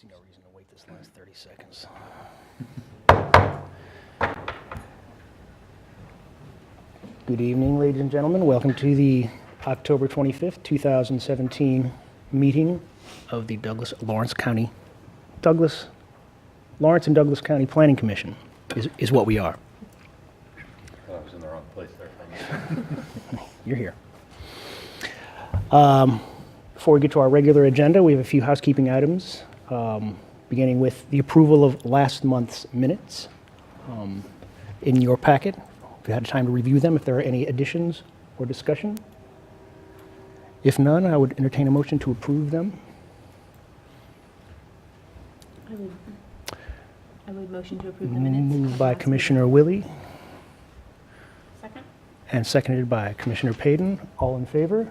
see no reason to wait this last 30 seconds. Good evening, ladies and gentlemen. Welcome to the October 25th, 2017 meeting of the Lawrence and Douglas County Planning Commission is what we are. I was in the wrong place there. You're here. Before we get to our regular agenda, we have a few housekeeping items, beginning with the approval of last month's minutes in your packet. If you had time to review them, if there are any additions or discussion. If none, I would entertain a motion to approve them. I would motion to approve the minutes. Moved by Commissioner Willie Second? and seconded by Commissioner Payden. All in favor?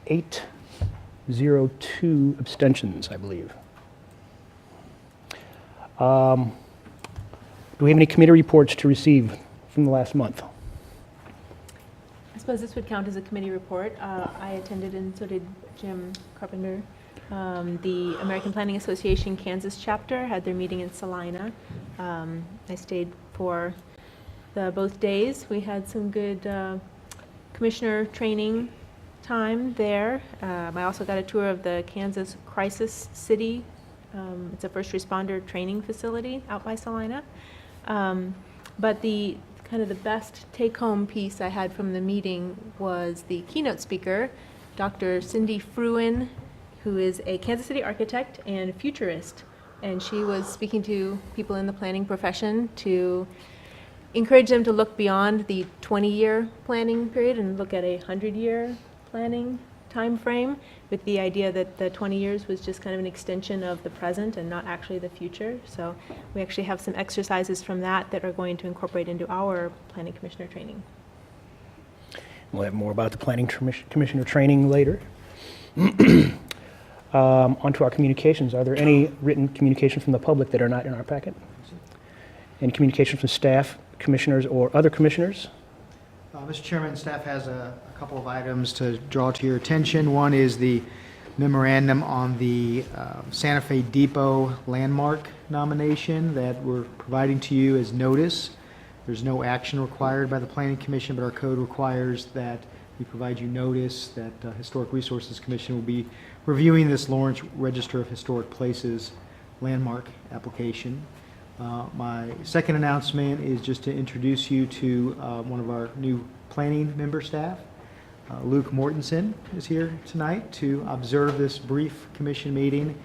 802 abstentions, I believe. Do we have any committee reports to receive from the last month? I suppose this would count as a committee report. I attended, and so did Jim Carpenter. The American Planning Association Kansas chapter had their meeting in Salina. I stayed for both days. We had some good commissioner training time there. I also got a tour of the Kansas Crisis City. It's a first responder training facility out by Salina. But the kind of the best take-home piece I had from the meeting was the keynote speaker, Dr. Cindy Fruin, who is a Kansas City architect and futurist. And she was speaking to people in the planning profession to encourage them to look beyond the 20-year planning period and look at a 100-year planning time frame, with the idea that the 20 years was just kind of an extension of the present and not actually the future. So we actually have some exercises from that are going to incorporate into our planning commissioner training. We'll have more about the planning commissioner training later. On to our communications. Are there any written communications from the public that are not in our packet? Any communication from staff, commissioners, or other commissioners? Mr. Chairman, staff has a couple of items to draw to your attention. One is the memorandum on the Santa Fe Depot landmark nomination that we're providing to you as notice. There's no action required by the Planning Commission, but our code requires that we provide you notice that Historic Resources Commission will be reviewing this Lawrence Register of Historic Places landmark application. My second announcement is just to introduce you to one of our new planning member staff. Luke Mortensen is here tonight to observe this brief commission meeting.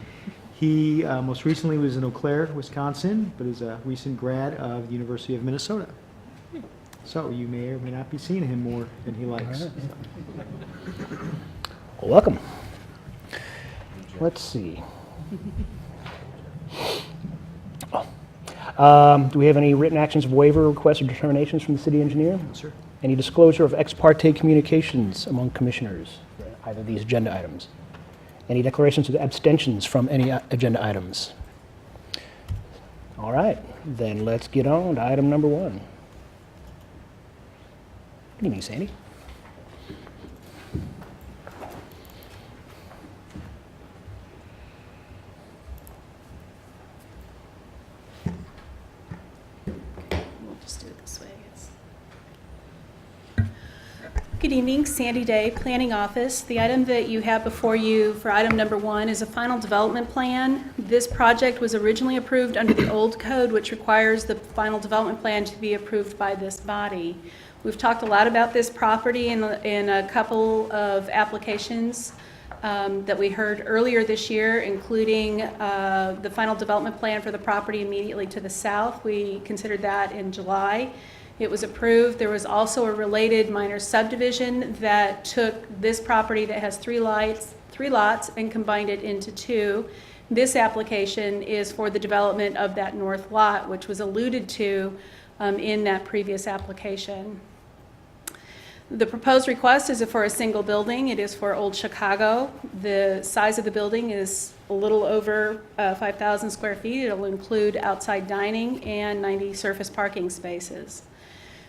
He most recently was in Eau Claire, Wisconsin, but is a recent grad of the University of Minnesota. So you may or may not be seeing him more than he likes. Right. Well, welcome. Let's see. Do we have any written actions of waiver requests or determinations from the city engineer? No, sir. Any disclosure of ex parte communications among commissioners for either of these agenda items? Any declarations of abstentions from any agenda items? All right, then let's get on to item number 1. Good evening, Sandy. We'll just do it this way, I guess. Good evening, Sandy Day, Planning Office. The item that you have before you for item number 1 is a final development plan. This project was originally approved under the old code, which requires the final development plan to be approved by this body. We've talked a lot about this property in a couple of applications that we heard earlier this year, including the final development plan for the property immediately to the south. We considered that in July. It was approved. There was also a related minor subdivision that took this property that has three lots and combined it into 2. This application is for the development of that north lot, which was alluded to in that previous application. The proposed request is for a single building. It is for Old Chicago. The size of the building is a little over 5,000 square feet. It'll include outside dining and 90 surface parking spaces.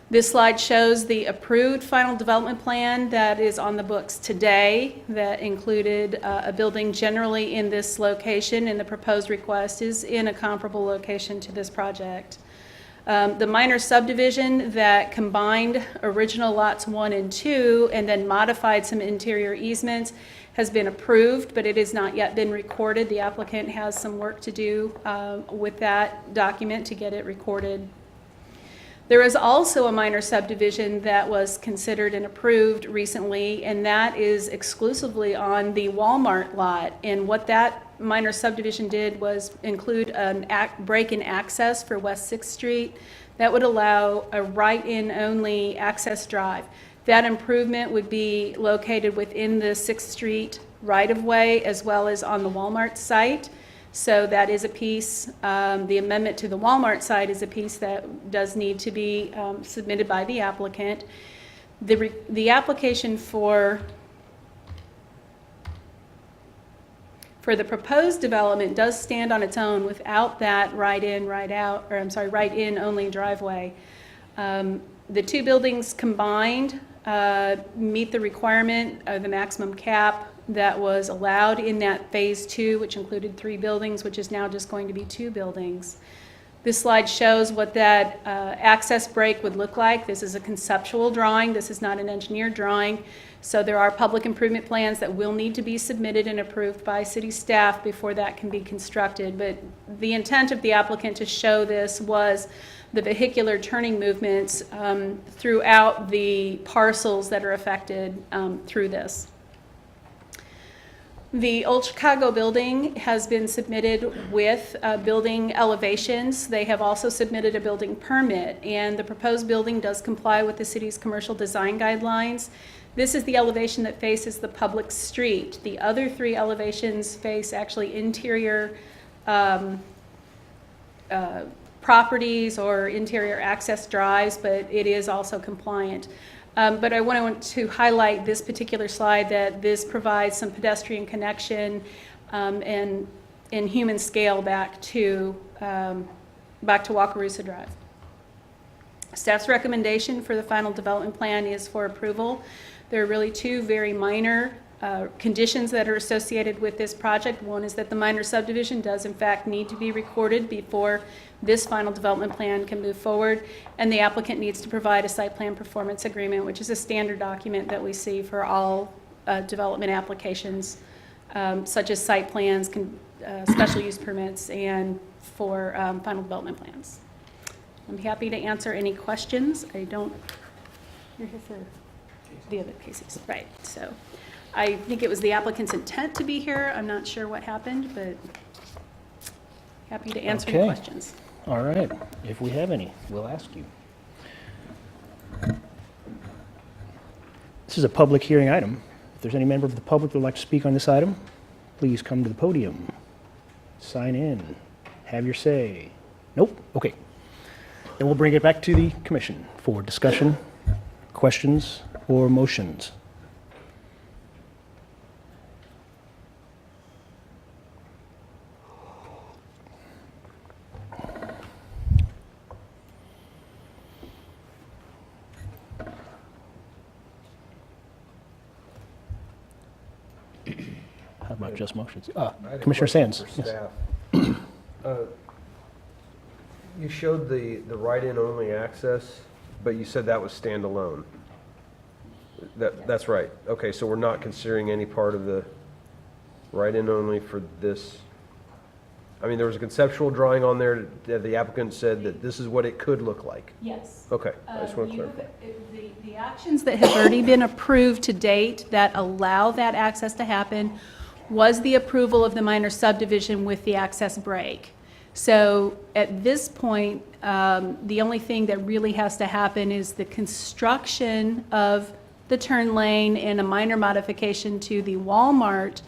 This slide shows the approved final development plan that is on the books today that included a building generally in this location, and the proposed request is in a comparable location to this project. The minor subdivision that combined original lots 1 and 2 and then modified some interior easements has been approved, but it has not yet been recorded. The applicant has some work to do with that document to get it recorded. There is also a minor subdivision that was considered and approved recently, and that is exclusively on the Walmart lot. And what that minor subdivision did was include a break-in access for West 6th Street that would allow a right-in only access drive. That improvement would be located within the 6th Street right-of-way as well as on the Walmart site. So that is a piece, the amendment to the Walmart site is a piece that does need to be submitted by the applicant. The application for the proposed development does stand on its own without that right-in only driveway. The two buildings combined meet the requirement of the maximum cap that was allowed in that phase 2, which included 3 buildings, which is now just going to be 2 buildings. This slide shows what that access break would look like. This is a conceptual drawing. This is not an engineered drawing. So there are public improvement plans that will need to be submitted and approved by city staff before that can be constructed. But the intent of the applicant to show this was the vehicular turning movements throughout the parcels that are affected through this. The Old Chicago building has been submitted with building elevations. They have also submitted a building permit, and the proposed building does comply with the city's commercial design guidelines. This is the elevation that faces the public street. The other 3 elevations face actually interior properties or interior access drives, but it is also compliant. But I want to highlight this particular slide that this provides some pedestrian connection and human scale back to Wakarusa Drive. Staff's recommendation for the final development plan is for approval. There are really 2 very minor conditions that are associated with this project. One is that the minor subdivision does in fact need to be recorded before this final development plan can move forward, and the applicant needs to provide a site plan performance agreement, which is a standard document that we see for all development applications, such as site plans, special use permits, and for final development plans. I'm happy to answer any questions. You're here for the other cases, right? So I think it was the applicant's intent to be here. I'm not sure what happened, but happy to answer any questions. All right. If we have any, we'll ask you. This is a public hearing item. If there's any member of the public that would like to speak on this item, please come to the podium. Sign in. Have your say. Nope? Okay. Then we'll bring it back to the commission for discussion, questions, or motions. How about just motions? I had a Commissioner question Sands. for Yes. staff. You showed the write-in only access, but you said that was standalone. That's right. Okay, so we're not considering any part of the write-in only for this. I mean, there was a conceptual drawing on there that the applicant said that this is what it could look like. Yes. Okay, I just want to clarify. The actions that have already been approved to date that allow that access to happen was the approval of the minor subdivision with the access break. So at this point, the only thing that really has to happen is the construction of the turn lane and a minor modification to the Walmart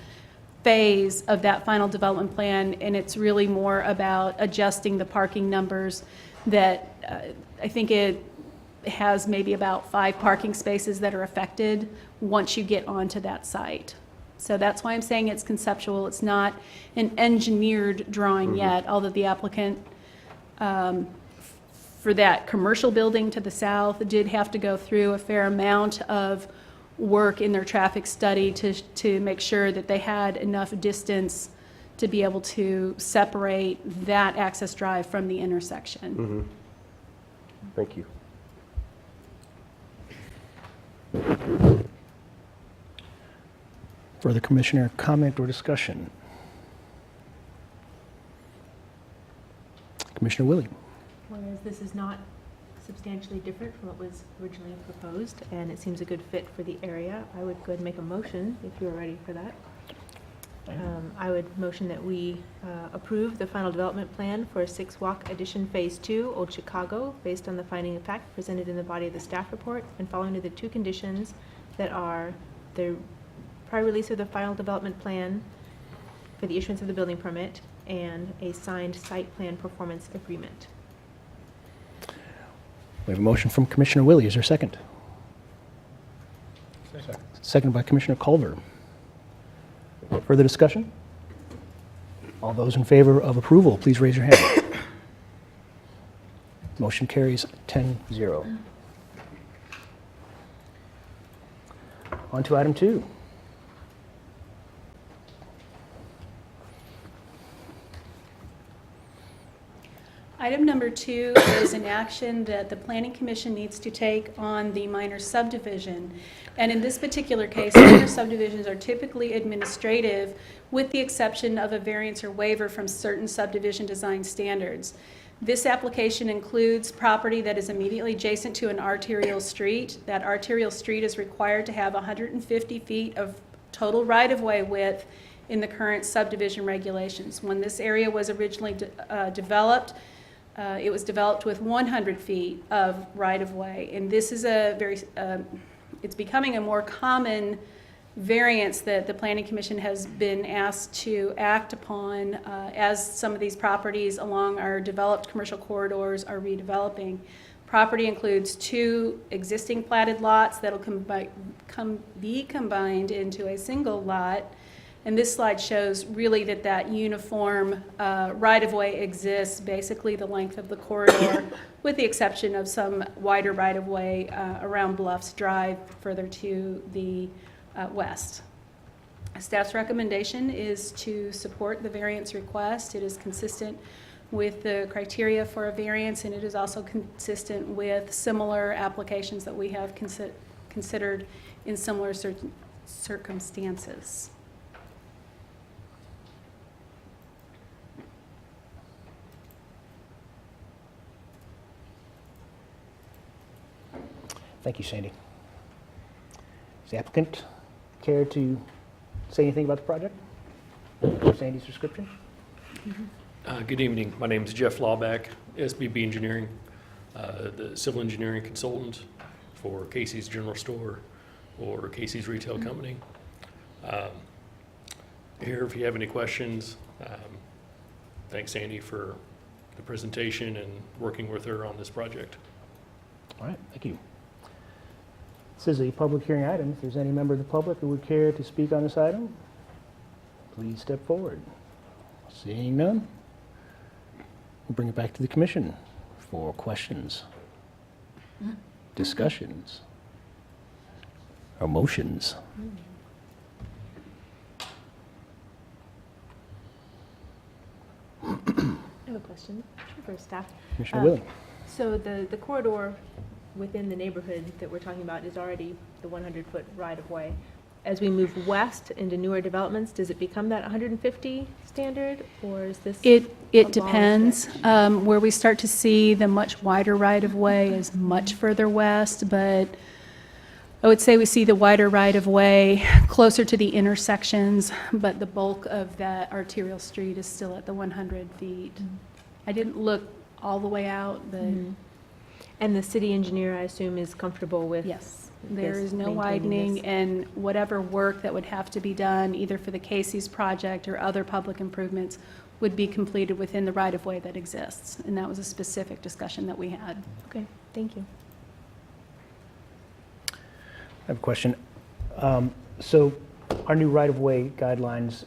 phase of that final development plan, and it's really more about adjusting the parking numbers that I think it has maybe about 5 parking spaces that are affected once you get onto that site. So that's why I'm saying it's conceptual. It's not an engineered drawing yet, although the applicant for that commercial building to the south, did have to go through a fair amount of work in their traffic study to make sure that they had enough distance to be able to separate that access drive from the intersection. Thank you. Further commissioner comment or discussion? Commissioner Willie. Whereas this is not substantially different from what was originally proposed, and it seems a good fit for the area, I would go ahead and make a motion, if you're ready for that. I would motion that we approve the final development plan for 6 Walk Addition Phase 2, Old Chicago, based on the finding of fact presented in the body of the staff report, and following to the 2 conditions that are the prior release of the final development plan for the issuance of the building permit and a signed site plan performance agreement. We have a motion from Commissioner Willie. Is there a second? Second by Commissioner Culver. Further discussion? All those in favor of approval, please raise your hand. Motion carries 10-0. On to item 2. Item number 2 is an action that the Planning Commission needs to take on the minor subdivision. And in this particular case, minor subdivisions are typically administrative, with the exception of a variance or waiver from certain subdivision design standards. This application includes property that is immediately adjacent to an arterial street. That arterial street is required to have 150 feet of total right-of-way width in the current subdivision regulations. When this area was originally developed, it was developed with 100 feet of right-of-way, and this is it's becoming a more common variance that the Planning Commission has been asked to act upon as some of these properties along our developed commercial corridors are redeveloping. Property includes 2 existing platted lots that will be combined into a single lot. And this slide shows really that uniform right-of-way exists, basically the length of the corridor, with the exception of some wider right-of-way around Bluffs Drive further to the west. Staff's recommendation is to support the variance request. It is consistent with the criteria for a variance, and it is also consistent with similar applications that we have considered in similar circumstances. Thank you, Sandy. Does the applicant care to say anything about the project? Sandy's description? Good evening. My name is Jeff Lawback, SBB Engineering, the civil engineering consultant for Casey's General Store or Casey's Retail Company. Here, if you have any questions, thanks Sandy for the presentation and working with her on this project. All right, thank you. This is a public hearing item. If there's any member of the public who would care to speak on this item, please step forward. Seeing none, we'll bring it back to the commission for questions, discussions, or motions. I have a question for staff. Commissioner Willie. So the corridor within the neighborhood that we're talking about is already the 100-foot right-of-way. As we move west into newer developments, does it become that 150 standard, or is this? It depends. Where we start to see the much wider right-of-way is much further west, but I would say we see the wider right-of-way closer to the intersections, but the bulk of that arterial street is still at the 100 feet. I didn't look all the way out, but And the city engineer, I assume, is comfortable with? yes, there this, is no maintaining widening, this? and whatever work that would have to be done, either for the Casey's project or other public improvements, would be completed within the right-of-way that exists. And that was a specific discussion that we had. Okay, thank you. I have a question. So our new right-of-way guidelines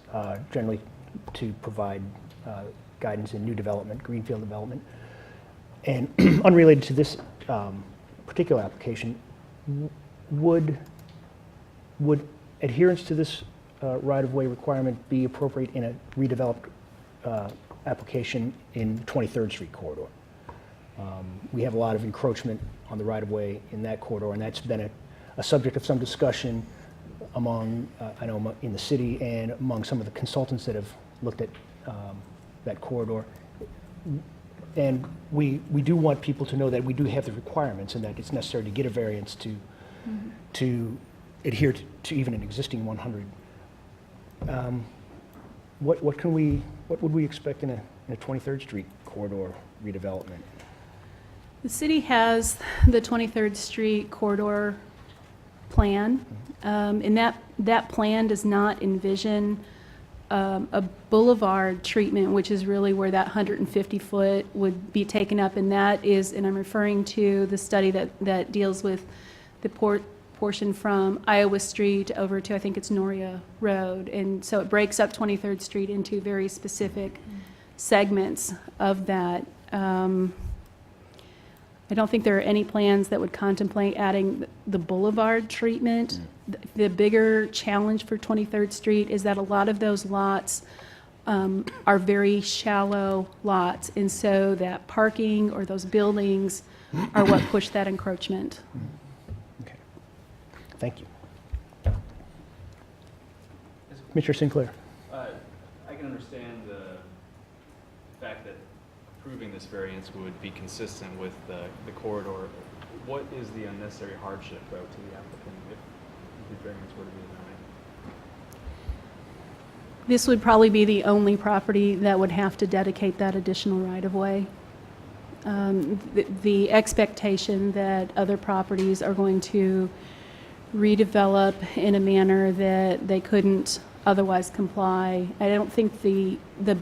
generally to provide guidance in new development, greenfield development. And unrelated to this particular application, would adherence to this right-of-way requirement be appropriate in a redeveloped application in 23rd Street corridor? We have a lot of encroachment on the right-of-way in that corridor, and that's been a subject of some discussion among, I know, in the city and among some of the consultants that have looked at that corridor. And we do want people to know that we do have the requirements and that it's necessary to get a variance to adhere to even an existing 100. What would we expect in a 23rd Street corridor redevelopment? The city has the 23rd Street corridor plan, and that plan does not envision a boulevard treatment, which is really where that 150-foot would be taken up, and that is, and I'm referring to the study that deals with the portion from Iowa Street over to, I think it's Noria Road, and so it breaks up 23rd Street into very specific segments of that. I don't think there are any plans that would contemplate adding the boulevard treatment. The bigger challenge for 23rd Street is that a lot of those lots are very shallow lots, and so that parking or those buildings are what push that encroachment. Okay. Thank you. Commissioner Sinclair. I can understand the fact that approving this variance would be consistent with the corridor. What is the unnecessary hardship, though, to the applicant if the variance were to be denied? This would probably be the only property that would have to dedicate that additional right-of-way. The expectation that other properties are going to redevelop in a manner that they couldn't otherwise comply. I don't think the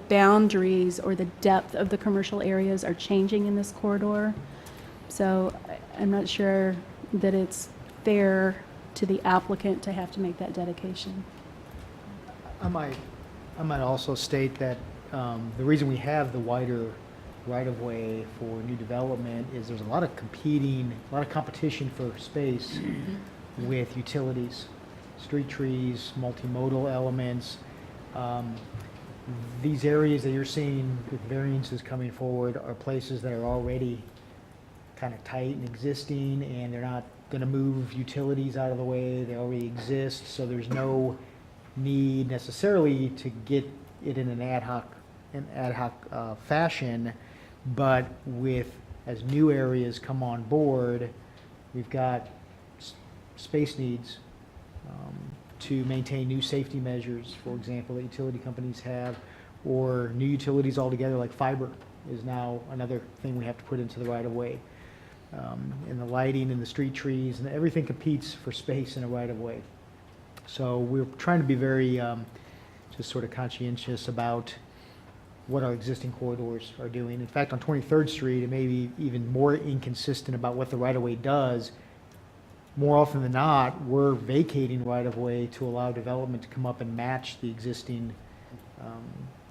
boundaries or the depth of the commercial areas are changing in this corridor. So I'm not sure that it's fair to the applicant to have to make that dedication. I might also state that the reason we have the wider right-of-way for new development is there's a lot of competition for space with utilities, street trees, multimodal elements. These areas that you're seeing with variances coming forward are places that are already kind of tight and existing, and they're not going to move utilities out of the way. They already exist, so there's no need necessarily to get it in an ad hoc fashion. But as new areas come on board, we've got space needs to maintain new safety measures, for example, that utility companies have, or new utilities altogether, like fiber is now another thing we have to put into the right-of-way. And the lighting and the street trees, and everything competes for space in a right-of-way. So we're trying to be very just sort of conscientious about what our existing corridors are doing. In fact, on 23rd Street, it may be even more inconsistent about what the right-of-way does. More often than not, we're vacating right-of-way to allow development to come up and match the existing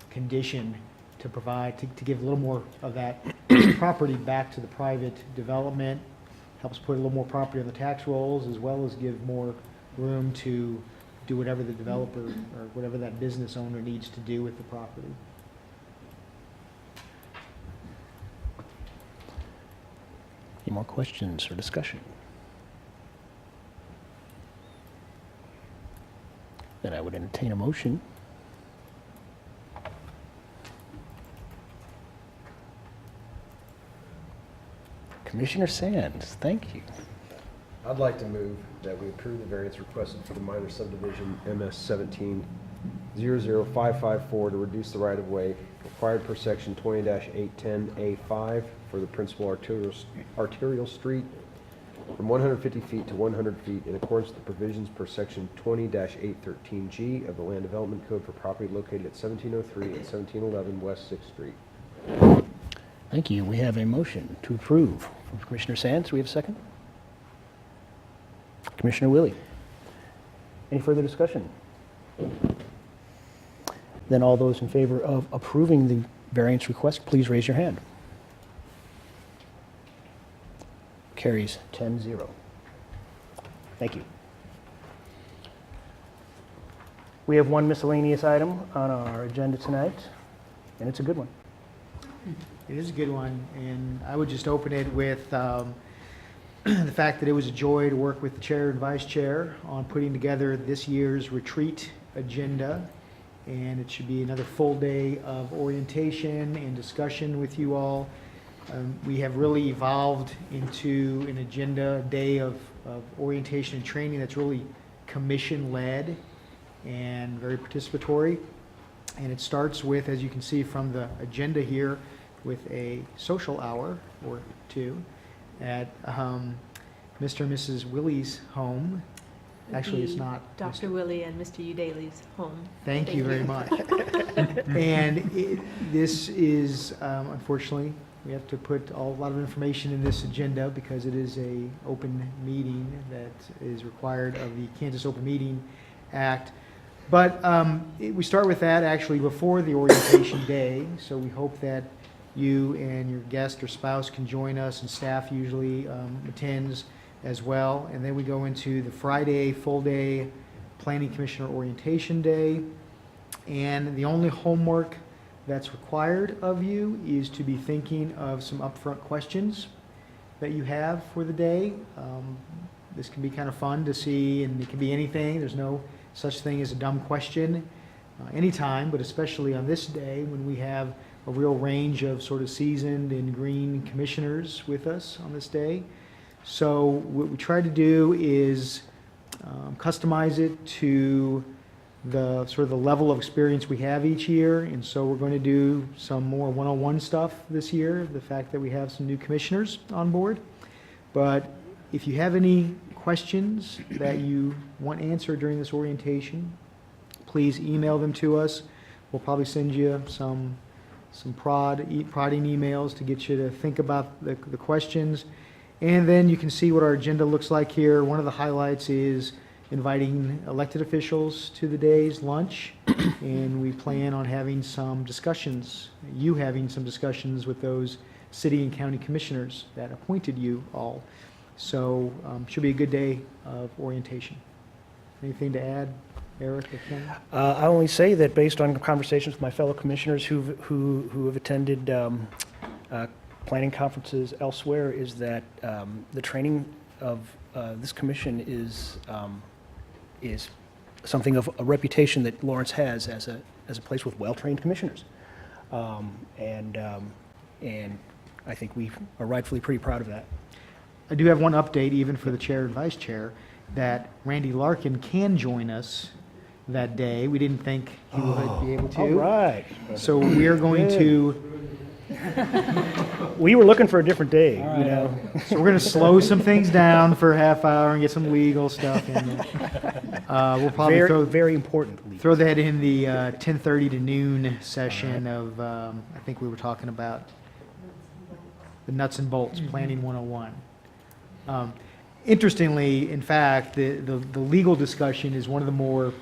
condition to provide, to give a little more of that property back to the private development, helps put a little more property on the tax rolls, as well as give more room to do whatever the developer or whatever that business owner needs to do with the property. Any more questions or discussion? Then I would entertain a motion. Commissioner Sands, thank you. I'd like to move that we approve the variance requested for the minor subdivision MS 17-00554 to reduce the right-of-way required per section 20-810A5 for the principal arterial street from 150 feet to 100 feet in accordance with the provisions per section 20-813G of the Land Development Code for property located at 1703 and 1711 West 6th Street. Thank you. We have a motion to approve from Commissioner Sands. Do we have a second? Commissioner Willie. Any further discussion? Then all those in favor of approving the variance request, please raise your hand. Carries 10-0. Thank you. We have one miscellaneous item on our agenda tonight, and it's a good one. It is a good one, and I would just open it with the fact that it was a joy to work with the chair and vice chair on putting together this year's retreat agenda. And it should be another full day of orientation and discussion with you all. We have really evolved into an agenda day of orientation and training that's really commission-led and very participatory. And it starts with, as you can see from the agenda here, with a social hour or two at Mr. and Mrs. Willie's home. Actually, it's not. Dr. Willie and Mr. Udaley's home. Thank you very much. And this is, unfortunately, we have to put a lot of information in this agenda because it is a open meeting that is required of the Kansas Open Meeting Act. But we start with that actually before the orientation day, so we hope that you and your guest or spouse can join us, and staff usually attends as well. And then we go into the Friday full day Planning Commissioner Orientation Day. And the only homework that's required of you is to be thinking of some upfront questions that you have for the day. This can be kind of fun to see, and it can be anything. There's no such thing as a dumb question anytime, but especially on this day when we have a real range of sort of seasoned and green commissioners with us on this day. So what we try to do is customize it to the sort of the level of experience we have each year. And so we're going to do some more one-on-one stuff this year, the fact that we have some new commissioners on board. But if you have any questions that you want answered during this orientation, please email them to us. We'll probably send you some prodding emails to get you to think about the questions. And then you can see what our agenda looks like here. One of the highlights is inviting elected officials to the day's lunch. And we plan on having some discussions, you having some discussions with those city and county commissioners that appointed you all. So should be a good day of orientation. Anything to add, Eric or Ken? I only say that based on conversations with my fellow commissioners who have attended planning conferences elsewhere, is that the training of this commission is something of a reputation that Lawrence has as a place with well-trained commissioners, and I think we are rightfully pretty proud of that. I do have one update, even for the chair and vice chair, that Randy Larkin can join us that day. We didn't think he would be able to. All right. So we are going to, We were looking for a different day, you know. so we're going to slow some things down for a half hour and get some legal stuff in there. We'll probably Very importantly. throw that in the 10:30 to noon session of, I think we were talking about the nuts and bolts, Planning 101. Interestingly, in fact, the legal discussion is one of the more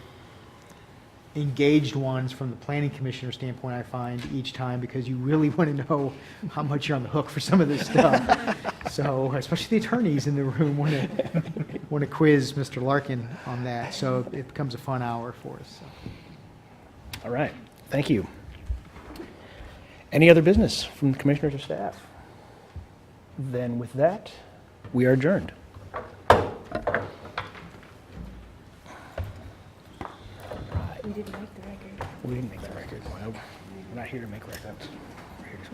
engaged ones from the planning commissioner standpoint, I find, each time, because you really want to know how much you're on the hook for some of this stuff. So, especially the attorneys in the room want to quiz Mr. Larkin on that. So it becomes a fun hour for us. So. All right. Thank you. Any other business from the commissioners or staff? Then with that, we are adjourned. We didn't make the record. We didn't make the record. Well, we're not here to make records. We're here to